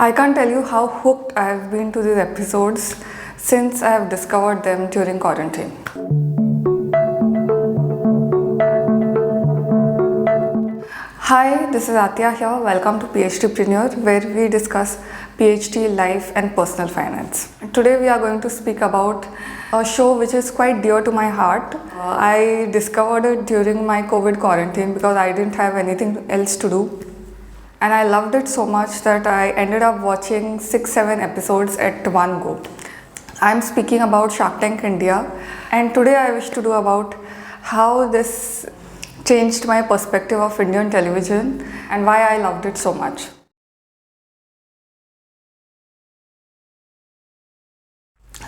I can't tell you how hooked I have been to these episodes since I have discovered them during quarantine. Hi, this is Atya here. Welcome to PhDpreneur, where we discuss PhD life and personal finance. Today we are going to speak about a show which is quite dear to my heart. I discovered it during my COVID quarantine because I didn't have anything else to do. And I loved it so much that I ended up watching 6-7 episodes at one go. I'm speaking about Shark Tank India, and today I wish to do about how this changed my perspective of Indian television and why I loved it so much.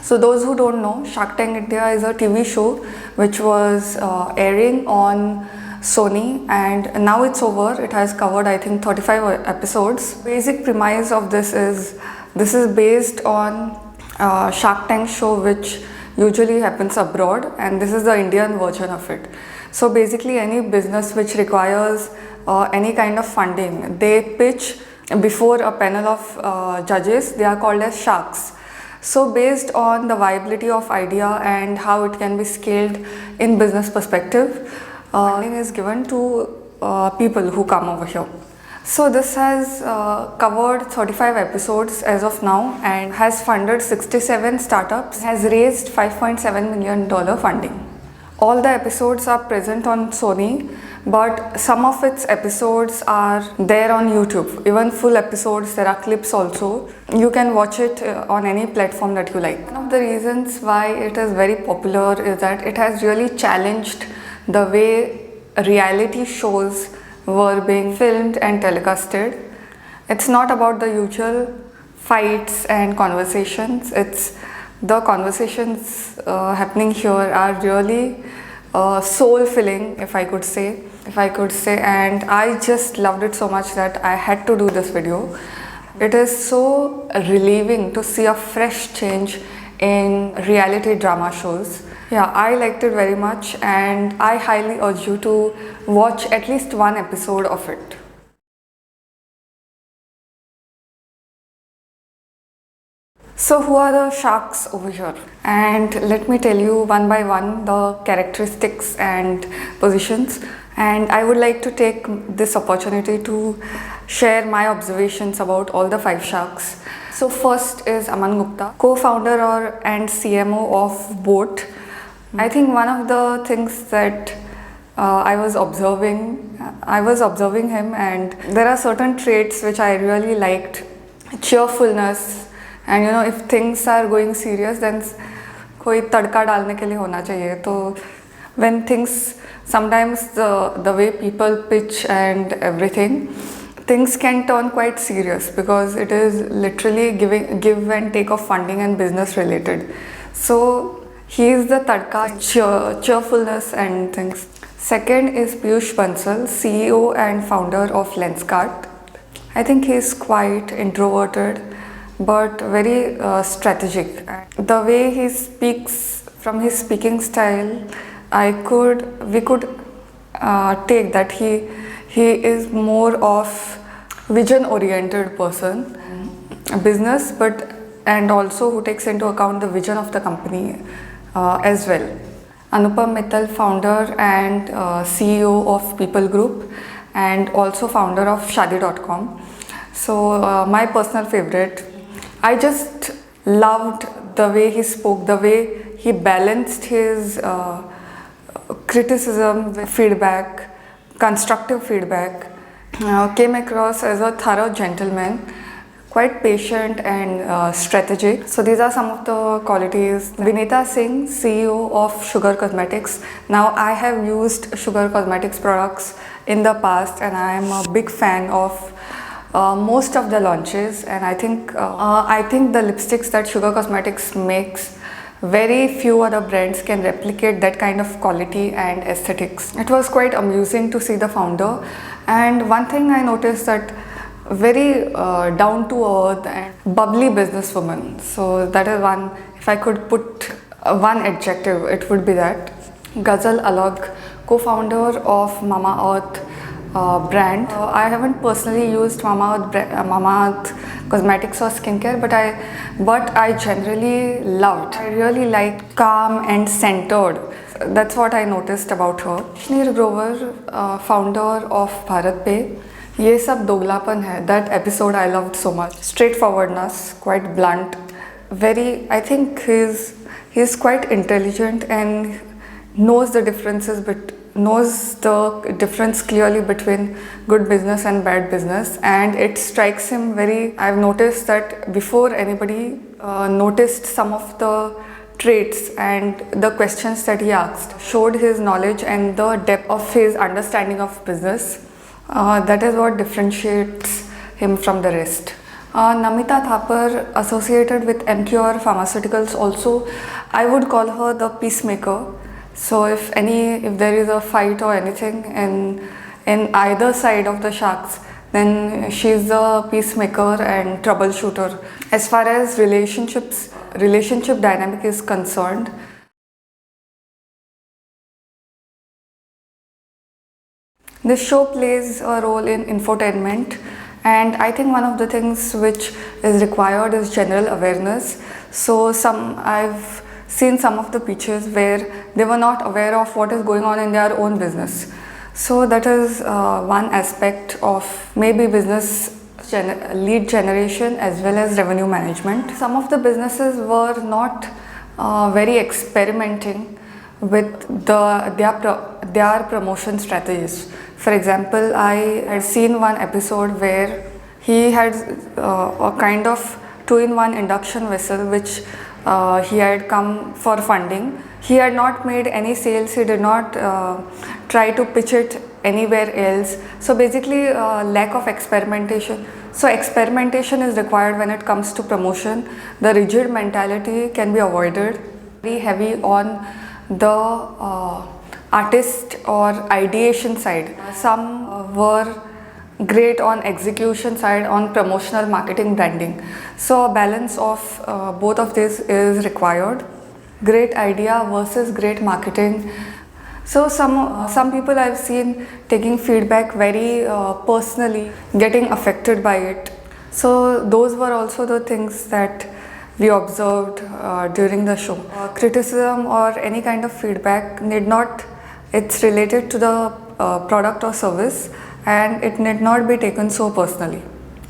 So those who don't know, Shark Tank India is a TV show which was airing on Sony, and now it's over. It has covered, I think, 35 episodes. Basic premise of this is based on Shark Tank show which usually happens abroad, and this is the Indian version of it. So basically any business which requires any kind of funding, they pitch before a panel of judges. They are called as sharks. So based on the viability of idea and how it can be scaled in business perspective, funding is given to people who come over here. So this has covered 35 episodes as of now and has funded 67 startups, has raised $5.7 million funding. All the episodes are present on Sony, but some of its episodes are there on YouTube. Even full episodes, there are clips also. You can watch it on any platform that you like. One of the reasons why it is very popular is that it has really challenged the way reality shows were being filmed and telecasted. It's not about the usual fights and conversations. It's the conversations happening here are really soul-filling, if I could say, and I just loved it so much that I had to do this video. It is so relieving to see a fresh change in reality drama shows. Yeah, I liked it very much, and I highly urge you to watch at least one episode of it. So who are the sharks over here? And let me tell you one by one the characteristics and positions. And I would like to take this opportunity to share my observations about all the 5 sharks. So first is Aman Gupta, co-founder and CMO of Boat. I think one of the things that I was observing him, and there are certain traits which I really liked. Cheerfulness, and you know, if things are going serious, then कोई तड़का डालने के लिए होना चाहिए. तो when things, sometimes the way people pitch and everything, things can turn quite serious because it is literally give and take of funding and business related. So he is the tadka, cheerfulness and things. Second is Piyush Bansal, CEO and founder of Lenskart. I think he is quite introverted but very strategic. The way he speaks, from his speaking style, we could take that he is more of vision-oriented person, business, and also who takes into account the vision of the company as well. Anupam Mittal, founder and CEO of People Group, and also founder of Shadi.com. So my personal favorite. I just loved the way he spoke, the way he balanced his criticism with feedback, constructive feedback. Came across as a thorough gentleman, quite patient and strategic. So these are some of the qualities. Vinita Singh, CEO of Sugar Cosmetics. Now I have used Sugar Cosmetics products in the past, and I am a big fan of most of the launches, and I think the lipsticks that Sugar Cosmetics makes, very few other brands can replicate that kind of quality and aesthetics. It was quite amusing to see the founder, and one thing I noticed that very down to earth and bubbly businesswoman. So that is one, if I could put one adjective, it would be that. Ghazal Alag, co-founder of Mama Earth, brand. I haven't personally used Mama Earth cosmetics or skincare, but I generally loved. I really liked calm and centered. That's what I noticed about her. Shnir Grover, founder of Bharat Pay. ये सब दोगलापन है. That episode I loved so much. Straightforwardness, quite blunt. Very, I think he's quite intelligent and knows the difference clearly between good business and bad business, and it strikes him very. I've noticed that before anybody noticed some of the traits and the questions that he asked showed his knowledge and the depth of his understanding of business. That is what differentiates him from the rest. Namita Thapar, associated with MQR Pharmaceuticals, also I would call her the peacemaker. So if there is a fight or anything in either side of the sharks, then she's the peacemaker and troubleshooter. As far as relationship dynamic is concerned, this show plays a role in infotainment, and I think one of the things which is required is general awareness. So I've seen some of the pitches where they were not aware of what is going on in their own business. So that is one aspect of maybe business lead generation as well as revenue management. Some of the businesses were not very experimenting with their promotion strategies. For example, I had seen one episode where he had a kind of 2-in-1 induction vessel which he had come for funding. He had not made any sales, he did not try to pitch it anywhere else. So basically lack of experimentation. So experimentation is required when it comes to promotion. The rigid mentality can be avoided. Very heavy on the artist or ideation side. Some were great on execution side, on promotional marketing branding. So a balance of both of this is required. Great idea versus great marketing. So some people I've seen taking feedback very personally, getting affected by it. So those were also the things that we observed during the show. Criticism or any kind of feedback it's related to the product or service, and it need not be taken so personally.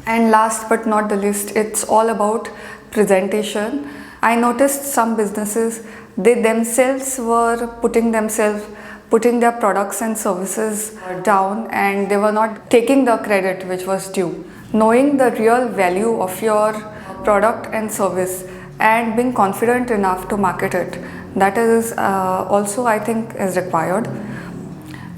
And last but not the least, it's all about presentation. I noticed some businesses, they themselves were putting their products and services down, and they were not taking the credit which was due. Knowing the real value of your product and service and being confident enough to market it, that is also I think is required.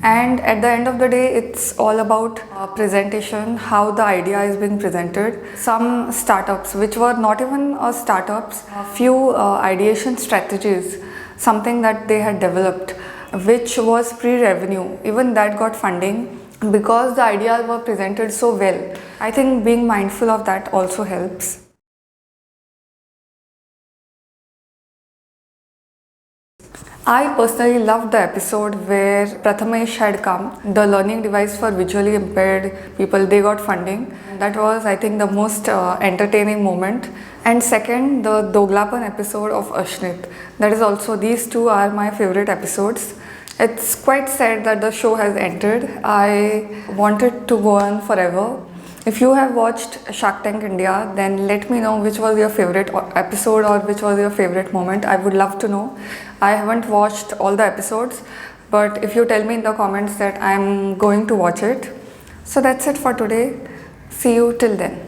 And at the end of the day, it's all about presentation, how the idea is being presented. Some startups which were not even startups, a few ideation strategies, something that they had developed which was pre-revenue, even that got funding because the ideas were presented so well. I think being mindful of that also helps. I personally loved the episode where Prathamesh had come, the learning device for visually impaired people, they got funding. That was, I think, the most entertaining moment. And second, the Doglapan episode of Ashnit. That is also, these two are my favorite episodes. It's quite sad that the show has ended. I wanted to go on forever. If you have watched Shark Tank India, then let me know which was your favorite episode or which was your favorite moment. I would love to know. I haven't watched all the episodes, but if you tell me in the comments that I'm going to watch it. So that's it for today. See you till then.